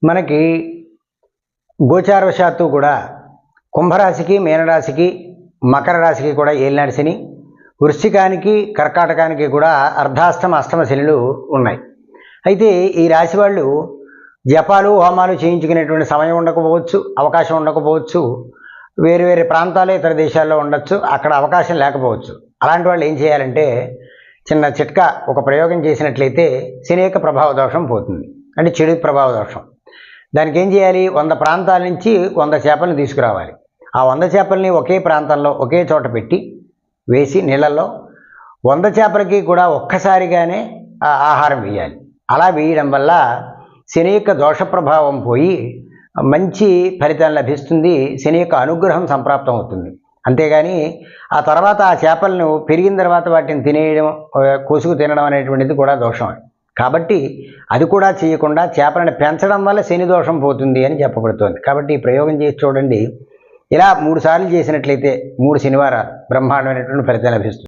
మనకి గోచారవశాత్తు కూడా కుంభరాశికి, మీనరాశికి, మకర రాశికి కూడా ఏలినాటి శని, వృశ్చికానికి, కర్కాటకానికి కూడా అర్ధాష్టమ అష్టమ శనులు ఉన్నాయి. అయితే ఈ రాశి వాళ్ళు జపాలు హోమాలు చేయించుకునేటువంటి సమయం ఉండకపోవచ్చు, అవకాశం ఉండకపోవచ్చు, వేరు వేరే ప్రాంతాలు ఇతర దేశాల్లో ఉండొచ్చు, అక్కడ అవకాశం లేకపోవచ్చు. అలాంటి వాళ్ళు ఏం చేయాలంటే చిన్న చిట్కా ఒక ప్రయోగం చేసినట్లయితే శని యొక్క ప్రభావ దోషం పోతుంది, అంటే చెడు ప్రభావ దోషం. దానికి ఏం చేయాలి? 100 ప్రాంతాల నుంచి 100 చేపలను తీసుకురావాలి. ఆ 100 చేపల్ని ఒకే ప్రాంతంలో ఒకే చోట పెట్టి వేసి నీళ్ళల్లో 100 చేపలకి కూడా ఒక్కసారిగానే ఆహారం వేయాలి. అలా వేయడం వల్ల శని యొక్క దోష ప్రభావం పోయి మంచి ఫలితం లభిస్తుంది, శని యొక్క అనుగ్రహం సంప్రాప్తం అవుతుంది. అంతేగాని ఆ తర్వాత ఆ చేపలను పెరిగిన తర్వాత వాటిని తినేయడం, కోసుకు తినడం అనేటువంటిది కూడా దోషం. కాబట్టి అది కూడా చేయకుండా చేపలను పెంచడం వల్ల శని దోషం పోతుంది అని చెప్పబడుతోంది. కాబట్టి ఈ ప్రయోగం చేసి చూడండి. ఇలా 3 సార్లు చేసినట్లయితే 3 శనివారాలు బ్రహ్మాండమైనటువంటి ఫలితం లభిస్తుంది.